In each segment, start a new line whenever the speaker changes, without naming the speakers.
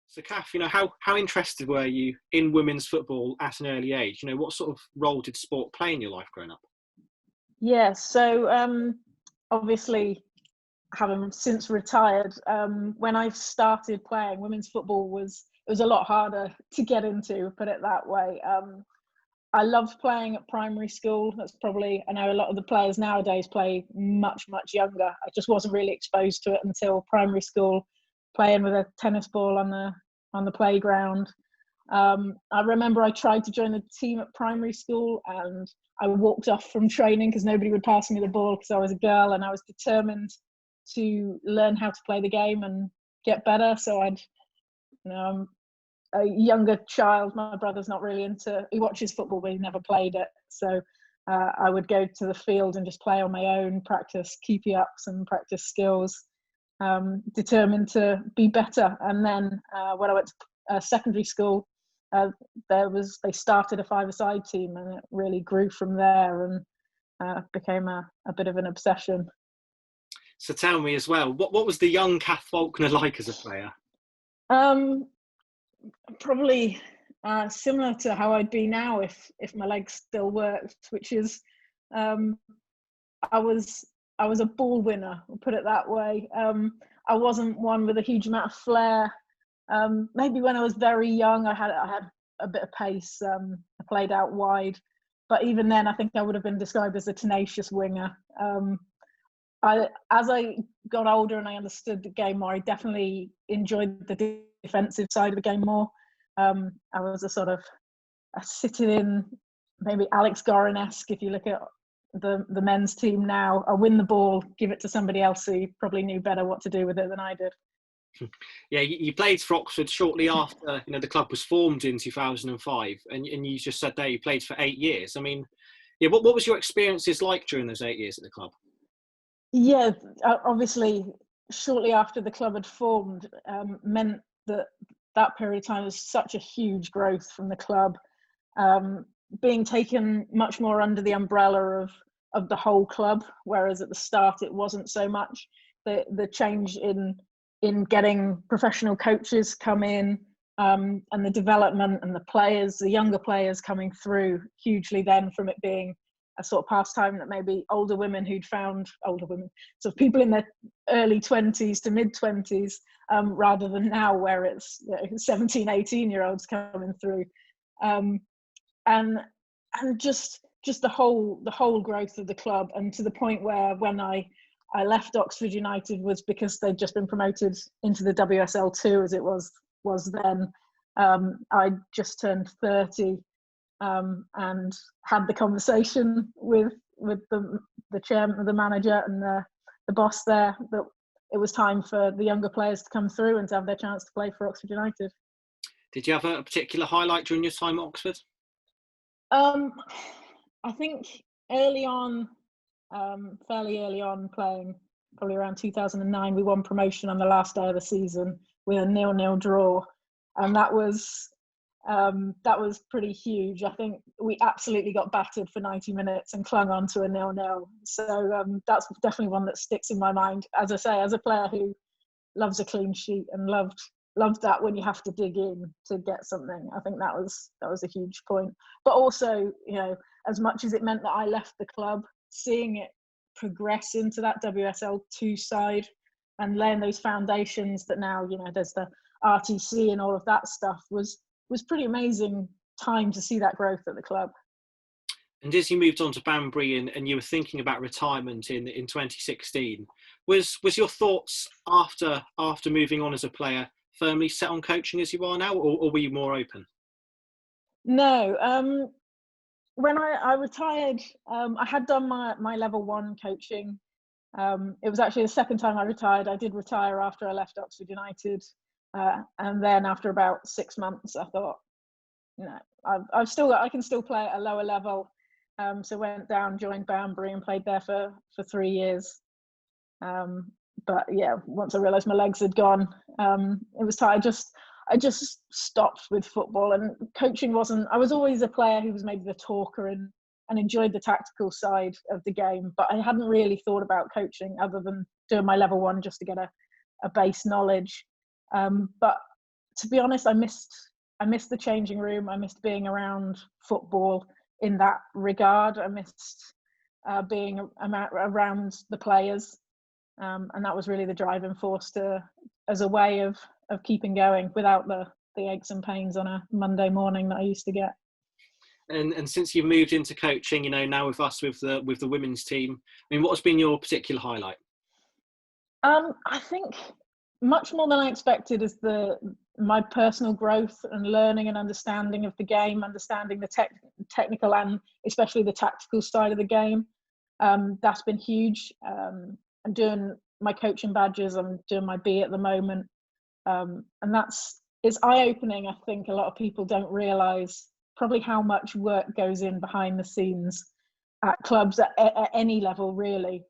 So, Kath, how interested were you in women's football at an early age? What sort of role did sport play in your life growing up?
Yeah, so obviously, having since retired, when I started playing, women's football was a lot harder to get into, put it that way. I loved playing at primary school. That's probably, I know a lot of the players nowadays play much, much younger. I just wasn't really exposed to it until primary school, playing with a tennis ball on the playground. I remember I tried to join the team at primary school and I walked off from training because nobody would pass me the ball because I was a girl, and I was determined to learn how to play the game and get better. So I'm a younger child. My brother's not really he watches football, but he never played it. So I would go to the field and just play on my own, practice keepy ups and practice skills, determined to be better. And then when I went to secondary school, they started a five-a-side team, and it really grew from there and became a bit of an obsession.
So tell me as well, what was the young Kath Faulkner like as a player?
Probably similar to how I'd be now if my legs still worked, which is I was a ball winner, we'll put it that way. I wasn't one with a huge amount of flair. Maybe when I was very young, I had a bit of pace. I played out wide, but even then, I think I would have been described as a tenacious winger. As I got older and I understood the game more, I definitely enjoyed the defensive side of the game more. I was a sort of a sit-in, maybe Alex Gorin-esque. If you look at the men's team now, I win the ball, give it to somebody else who probably knew better what to do with it than I did.
Yeah, you played for Oxford shortly after the club was formed in 2005, and you just said there you played for 8 years. I mean, yeah, what was your experiences like during those 8 years at the club?
Yeah, obviously, shortly after the club had formed, meant that period of time was such a huge growth from the club, being taken much more under the umbrella of the whole club, whereas at the start it wasn't so much. The change in getting professional coaches come in, and the development and the younger players coming through hugely then, from it being a sort of pastime that maybe older women, so people in their early 20s to mid 20s, rather than now where it's 17, 18-year-olds coming through, and just the whole growth of the club, and to the point where when I left Oxford United was because they'd just been promoted into the WSL2 as it was then. I just turned 30. And had the conversation with the chairman, the manager, and the boss there, that it was time for the younger players to come through and to have their chance to play for Oxford United.
Did you have a particular highlight during your time at Oxford?
I think early on, fairly early on, playing probably around 2009, we won promotion on the last day of the season with a 0-0 draw, and that was pretty huge. I think we absolutely got battered for 90 minutes and clung on to a 0-0. So that's definitely one that sticks in my mind. As I say, as a player who loves a clean sheet and loved that when you have to dig in to get something, I think that was a huge point. But also, as much as it meant that I left the club, seeing it progress into that WSL2 side and laying those foundations that now, there's the RTC and all of that stuff was pretty amazing time to see that growth at the club.
And as you moved on to Banbury and you were thinking about retirement in 2016, was your thoughts after moving on as a player firmly set on coaching as you are now, or were you more open?
No. When I retired, I had done my level 1 coaching. It was actually the second time I retired. I did retire after I left Oxford United. And then after about 6 months, I thought, I can still play at a lower level. So went down, joined Banbury, and played there for 3 years. But yeah, once I realised my legs had gone, it was time. I just stopped with football, and coaching wasn't. I was always a player who was maybe the talker and enjoyed the tactical side of the game, but I hadn't really thought about coaching other than doing my level 1 just to get a base knowledge. But to be honest, I missed the changing room. I missed being around football in that regard. I missed being around the players, and that was really the driving force as a way of keeping going without the aches and pains on a Monday morning that I used to get.
And since you've moved into coaching, now with us with the women's team, I mean, what has been your particular highlight?
I think much more than I expected is my personal growth and learning and understanding of the game, understanding the technical and especially the tactical side of the game. That's been huge. I'm doing my coaching badges. I'm doing my B at the moment, and it's eye-opening. I think a lot of people don't realise probably how much work goes in behind the scenes at clubs at any level, really.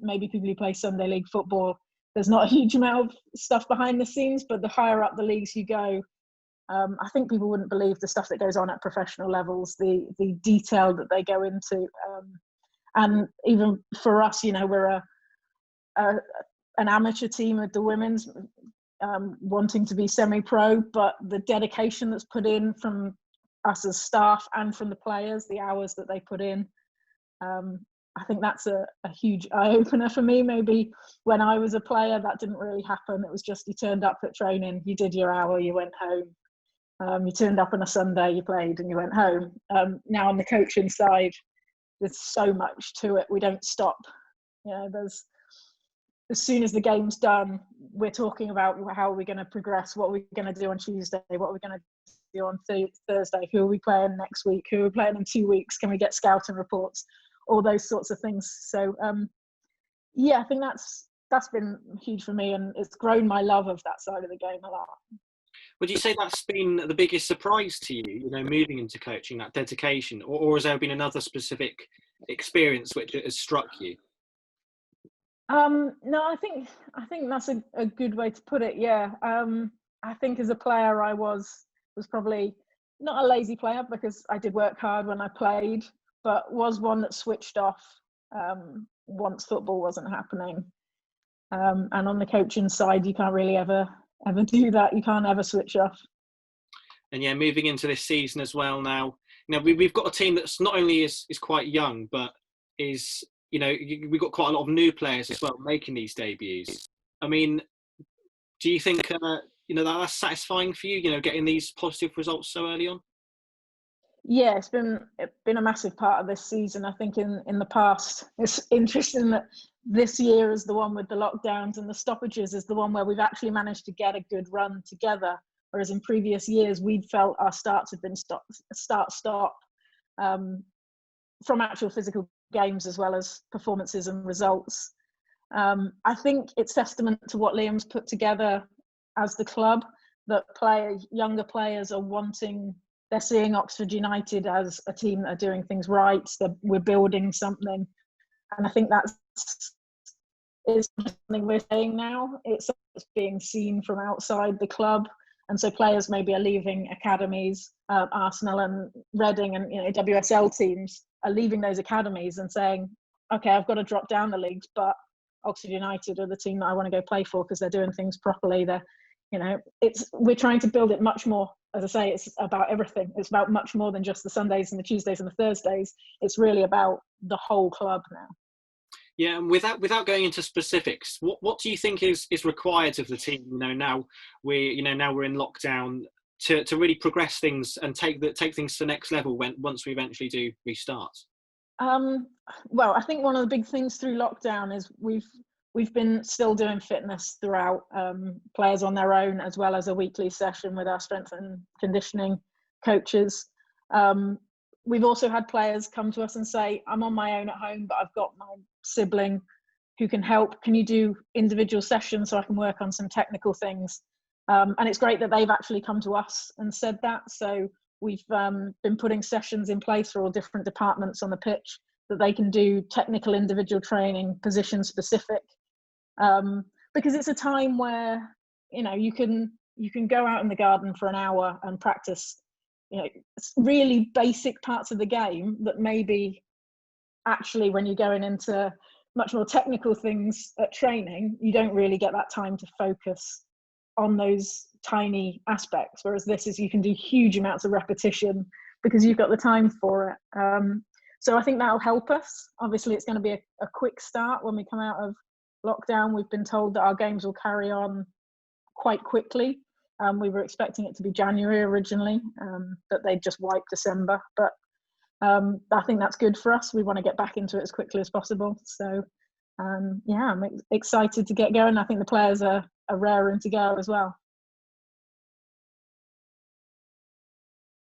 Maybe people who play Sunday League football, there's not a huge amount of stuff behind the scenes, but the higher up the leagues you go, I think people wouldn't believe the stuff that goes on at professional levels, the detail that they go into. And even for us, we're an amateur team with the women's, wanting to be semi-pro, but the dedication that's put in from us as staff and from the players, the hours that they put in, I think that's a huge eye-opener for me. Maybe when I was a player, that didn't really happen. It was just you turned up at training, you did your hour, you went home. You turned up on a Sunday, you played and you went home. Now on the coaching side, there's so much to it. We don't stop. There's, as soon as the game's done, we're talking about how are we going to progress, what are we going to do on Tuesday, what are we going to do on Thursday, who are we playing next week, who are we playing in 2 weeks, can we get scouting reports, all those sorts of things. So I think that's been huge for me, and it's grown my love of that side of the game a lot.
Would you say that's been the biggest surprise to you, moving into coaching, that dedication, or has there been another specific experience which has struck you?
No, I think that's a good way to put it. Yeah. I think as a player, I was probably not a lazy player because I did work hard when I played, but was one that switched off once football wasn't happening. And on the coaching side, you can't really ever do that. You can't ever switch off.
And yeah, moving into this season as well now, we've got a team that's not only is quite young, but is, we've got quite a lot of new players as well making these debuts. I mean, do you think, that's satisfying for you, getting these positive results so early on?
Yeah, it's been a massive part of this season. I think in the past, it's interesting that this year is the one with the lockdowns and the stoppages is the one where we've actually managed to get a good run together. Whereas in previous years, we'd felt our starts had been start-stop from actual physical games as well as performances and results. I think it's testament to what Liam's put together as the club, that younger players are wanting. They're seeing Oxford United as a team that are doing things right. We're building something. And I think is something we're saying now. It's being seen from outside the club. And so players maybe are leaving academies, Arsenal and Reading and WSL teams are leaving those academies and saying, okay, I've got to drop down the leagues, but Oxford United are the team that I want to go play for because they're doing things properly. We're trying to build it much more. As I say, it's about everything. It's about much more than just the Sundays and the Tuesdays and the Thursdays. It's really about the whole club now.
Yeah, and without going into specifics, what do you think is required of the team? Now we're in lockdown to really progress things and take things to the next level once we eventually do restart.
Well, I think one of the big things through lockdown is we've been still doing fitness throughout, players on their own, as well as a weekly session with our strength and conditioning coaches. We've also had players come to us and say, I'm on my own at home, but I've got my sibling who can help. Can you do individual sessions so I can work on some technical things? And it's great that they've actually come to us and said that. So we've been putting sessions in place for all different departments on the pitch that they can do technical individual training, position specific. Because it's a time where you can go out in the garden for an hour and practice really basic parts of the game that maybe actually when you're going into much more technical things at training, you don't really get that time to focus on those tiny aspects, whereas this is, you can do huge amounts of repetition because you've got the time for it. So I think that'll help us. Obviously, it's going to be a quick start when we come out of lockdown. We've been told that our games will carry on quite quickly. We were expecting it to be January originally, but they just wiped December. But I think that's good for us. We want to get back into it as quickly as possible. So yeah, I'm excited to get going. I think the players are raring to go as well.